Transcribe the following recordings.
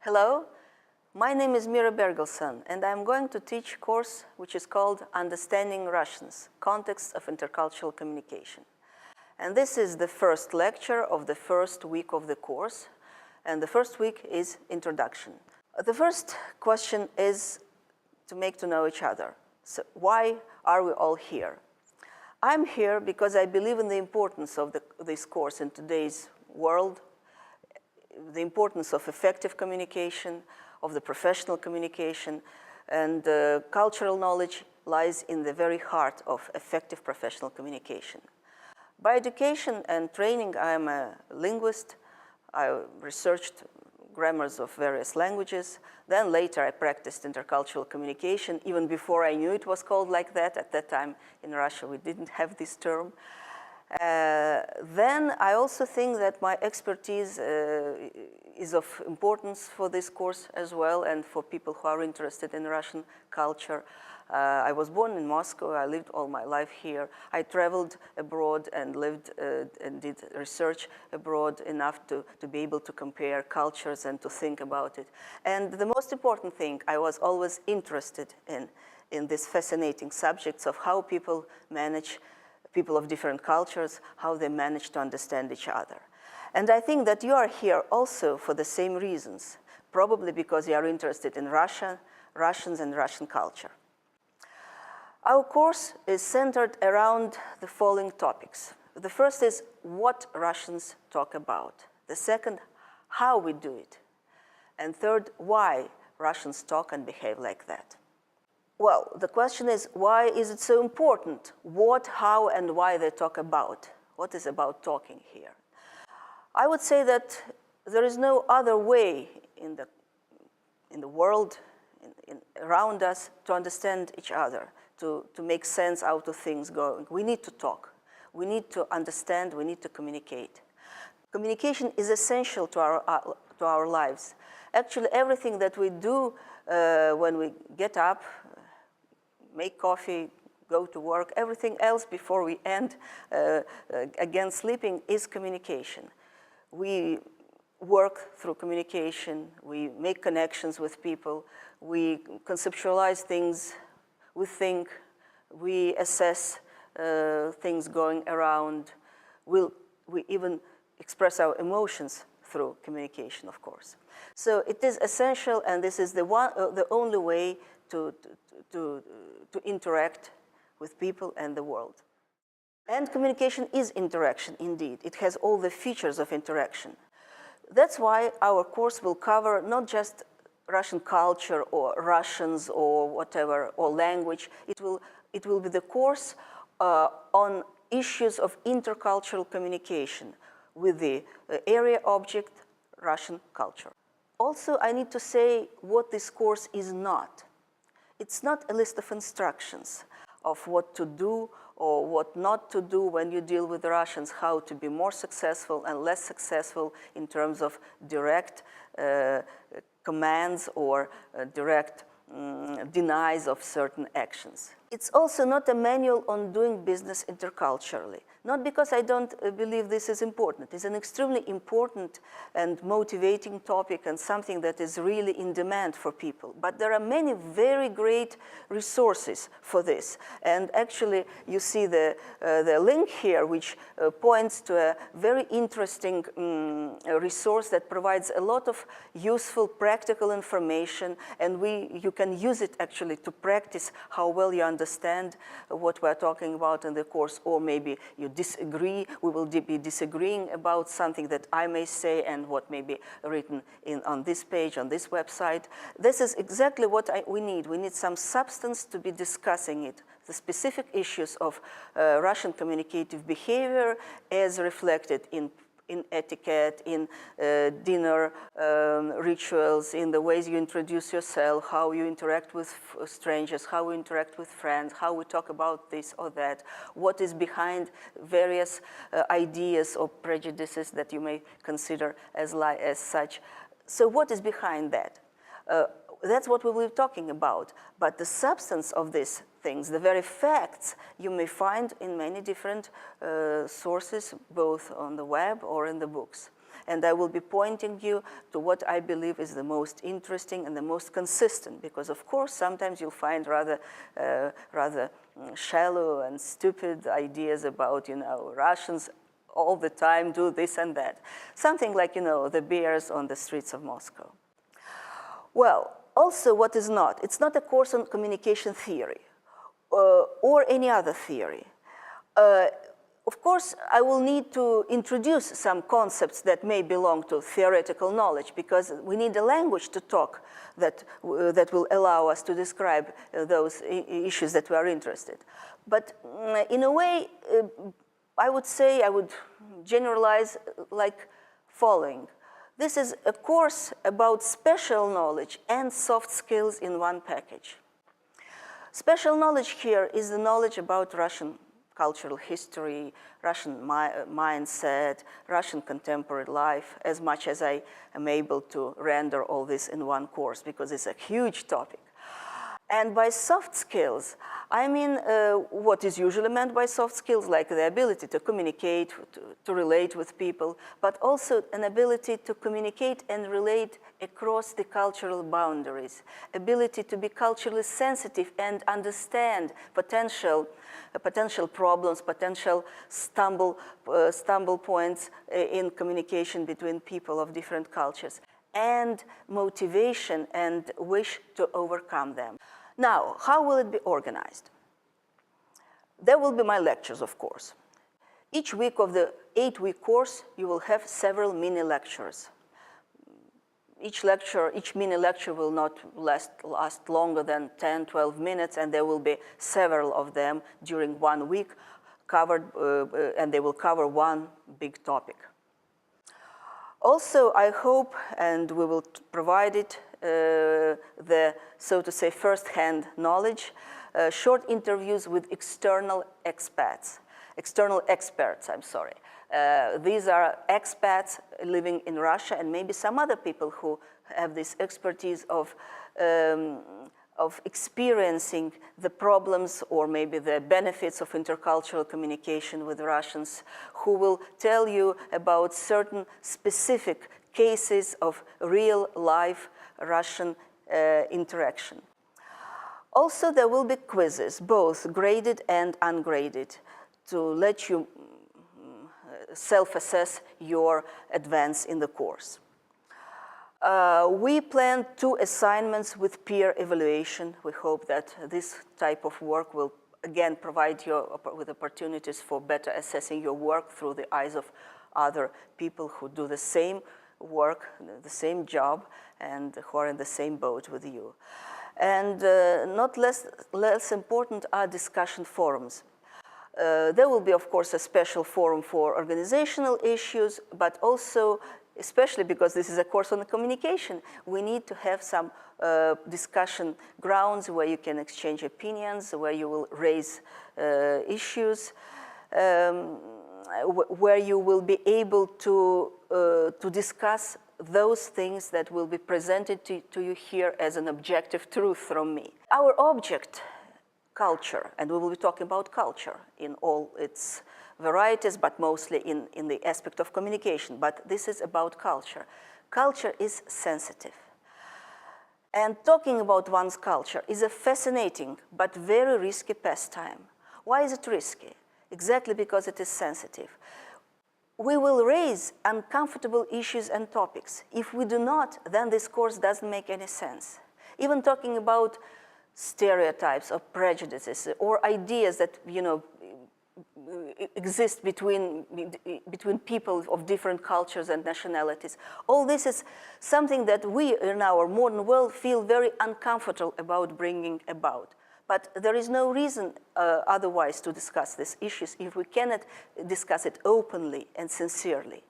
Hello, my name is Mira Bergelson, and I'm going to teach a course which is called Understanding Russians, Context of Intercultural Communication. And this is the first lecture of the first week of the course, and the first week is Introduction. The first question is to make to know each other. So why are we all here? I'm here because I believe in the importance of this course in today's world, the importance of effective communication, of the professional communication, and cultural knowledge lies in the very heart of effective professional communication. By education and training, I am a linguist. I researched grammars of various languages. Then later I practiced intercultural communication, even before I knew it was called like that. At that time in Russia, we didn't have this term. Then I also think that my expertise is of importance for this course as well, and for people who are interested in Russian culture. I was born in Moscow. I lived all my life here. I traveled abroad and lived and did research abroad enough to be able to compare cultures and to think about it. And the most important thing, I was always interested in these fascinating subjects of how people of different cultures, how they manage to understand each other. And I think that you are here also for the same reasons, probably because you are interested in Russians and Russian culture. Our course is centered around the following topics. The first is what Russians talk about. The second, how we do it. And third, why Russians talk and behave like that. Well, the question is, why is it so important? What, how, and why they talk about? What is about talking here? I would say that there is no other way in the world, around us, to understand each other, to make sense out of things going. We need to talk. We need to understand. We need to communicate. Communication is essential to our lives. Actually, everything that we do when we get up, make coffee, go to work, everything else before we end again sleeping is communication. We work through communication, we make connections with people, we conceptualize things, we think, we assess things going around. We even express our emotions through communication, of course. So it is essential, and this is the only way to interact with people and the world. And communication is interaction, indeed. It has all the features of interaction. That's why our course will cover not just Russian culture or Russians or whatever, or language. It will be the course on issues of intercultural communication with the area object, Russian culture. Also, I need to say what this course is not. It's not a list of instructions of what to do or what not to do when you deal with Russians, how to be more successful and less successful in terms of direct commands or direct denies of certain actions. It's also not a manual on doing business interculturally. Not because I don't believe this is important. It's an extremely important and motivating topic and something that is really in demand for people. But there are many very great resources for this. And actually, you see the link here, which points to a very interesting resource that provides a lot of useful, practical information. And you can use it actually to practice how well you understand what we're talking about in the course, or maybe you disagree. We will be disagreeing about something that I may say and what may be written on this page, on this website. This is exactly what we need. We need some substance to be discussing it. The specific issues of Russian communicative behavior as reflected in etiquette, in dinner rituals, in the ways you introduce yourself, how you interact with strangers, how you interact with friends, how we talk about this or that, what is behind various ideas or prejudices that you may consider as such. So what is behind that? That's what we will be talking about. But the substance of these things, the very facts, you may find in many different sources, both on the web or in the books. and I will be pointing you to what I believe is the most interesting and the most consistent, because of course sometimes you'll find rather shallow and stupid ideas about, Russians all the time do this and that. Something like, the bears on the streets of Moscow. Well, also what is not, it's not a course on communication theory or any other theory. Of course, I will need to introduce some concepts that may belong to theoretical knowledge, because we need a language to talk that will allow us to describe those issues that we are interested. But in a way, I would generalize like following. This is a course about special knowledge and soft skills in one package. Special knowledge here is the knowledge about Russian cultural history, Russian mindset, Russian contemporary life, as much as I am able to render all this in one course, because it's a huge topic. And by soft skills, I mean what is usually meant by soft skills, like the ability to communicate, to relate with people, but also an ability to communicate and relate across the cultural boundaries, ability to be culturally sensitive and understand potential problems, potential stumble points in communication between people of different cultures, and motivation and wish to overcome them. Now, how will it be organized? There will be my lectures, of course. Each week of the 8-week course, you will have several mini lectures. Each mini lecture will not last longer than 10, 12 minutes, and there will be several of them during 1 week covered, and they will cover one big topic. Also, I hope, and we will provide it, the, so to say, first-hand knowledge, short interviews with external experts, I'm sorry. These are expats living in Russia, and maybe some other people who have this expertise of experiencing the problems or maybe the benefits of intercultural communication with Russians, who will tell you about certain specific cases of real-life Russian interaction. Also, there will be quizzes, both graded and ungraded, to let you self-assess your advance in the course. We plan 2 assignments with peer evaluation. We hope that this type of work will, again, provide you with opportunities for better assessing your work through the eyes of other people who do the same work, the same job, and who are in the same boat with you. And not less important are discussion forums. There will be, of course, a special forum for organizational issues, but also, especially because this is a course on communication, we need to have some discussion grounds where you can exchange opinions, where you will raise issues, where you will be able to discuss those things that will be presented to you here as an objective truth from me. Our object, culture, and we will be talking about culture in all its varieties, but mostly in the aspect of communication, but this is about culture. Culture is sensitive. And talking about one's culture is a fascinating but very risky pastime. Why is it risky? Exactly because it is sensitive. We will raise uncomfortable issues and topics. If we do not, then this course doesn't make any sense. Even talking about stereotypes or prejudices or ideas that, exist between people of different cultures and nationalities. All this is something that we in our modern world feel very uncomfortable about bringing about. But there is no reason otherwise to discuss these issues if we cannot discuss it openly and sincerely.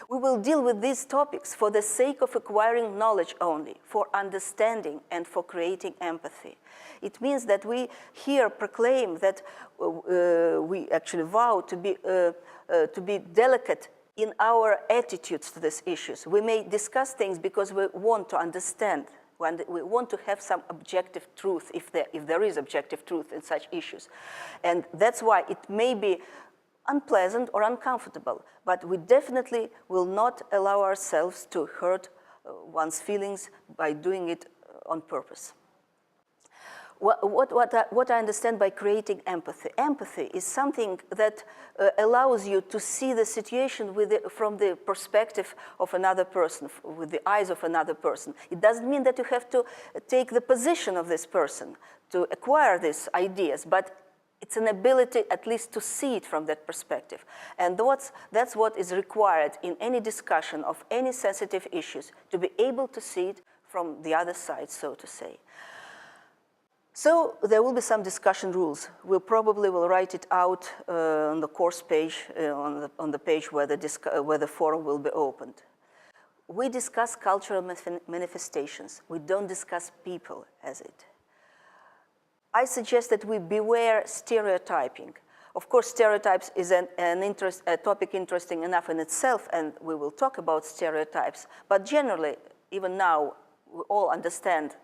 We will deal with these topics for the sake of acquiring knowledge only, for understanding and for creating empathy. It means that we here proclaim that we actually vow to be delicate in our attitudes to these issues. We may discuss things because we want to understand. We want to have some objective truth, if there is objective truth in such issues. And that's why it may be unpleasant or uncomfortable, but we definitely will not allow ourselves to hurt one's feelings by doing it on purpose. What I understand by creating empathy. Empathy is something that allows you to see the situation from the perspective of another person, with the eyes of another person. It doesn't mean that you have to take the position of this person to acquire these ideas, but it's an ability at least to see it from that perspective. And that's what is required in any discussion of any sensitive issues, to be able to see it from the other side, so to say. So there will be some discussion rules. We probably will write it out on the course page, on the page where the forum will be opened. We discuss cultural manifestations. We don't discuss people as it. I suggest that we beware stereotyping. Of course, stereotypes is a topic interesting enough in itself, and we will talk about stereotypes. But generally, even now, we all understand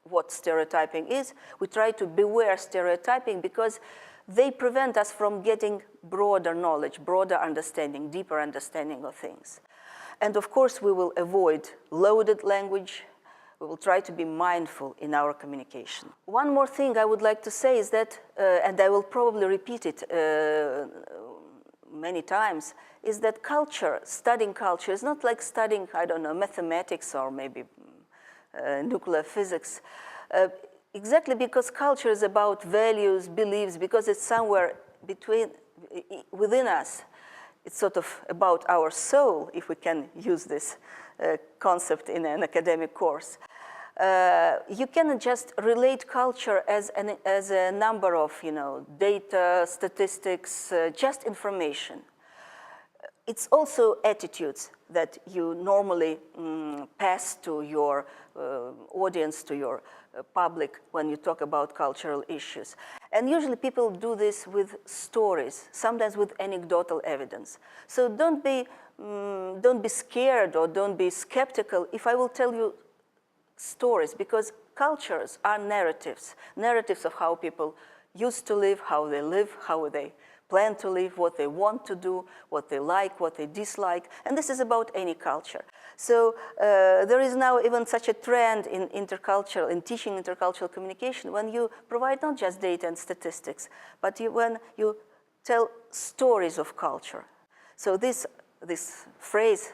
what stereotyping is. We try to beware stereotyping because they prevent us from getting broader knowledge, broader understanding, deeper understanding of things. And of course, we will avoid loaded language. We will try to be mindful in our communication. One more thing I would like to say is that, and I will probably repeat it many times, is that culture, studying culture, is not like studying, I don't know, mathematics or maybe nuclear physics, exactly because culture is about values, beliefs, because it's somewhere within us. It's sort of about our soul, if we can use this concept in an academic course. You cannot just relate culture as a number of, data, statistics, just information. It's also attitudes that you normally pass to your audience, to your public when you talk about cultural issues. And usually people do this with stories, sometimes with anecdotal evidence. So don't be scared or don't be skeptical if I will tell you stories, because cultures are narratives of how people used to live, how they plan to live, what they want to do, what they like, what they dislike, and this is about any culture. So there is now even such a trend in teaching intercultural communication, when you provide not just data and statistics, but when you tell stories of culture. So this phrase,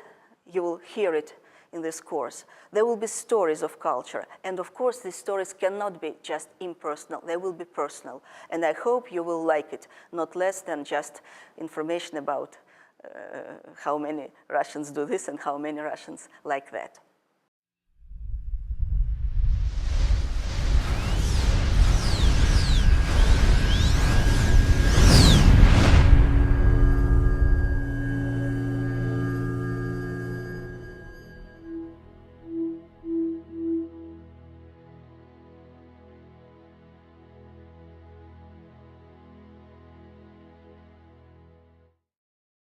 you will hear it in this course. There will be stories of culture. And of course, these stories cannot be just impersonal. They will be personal. And I hope you will like it, not less than just information about how many Russians do this and how many Russians like that.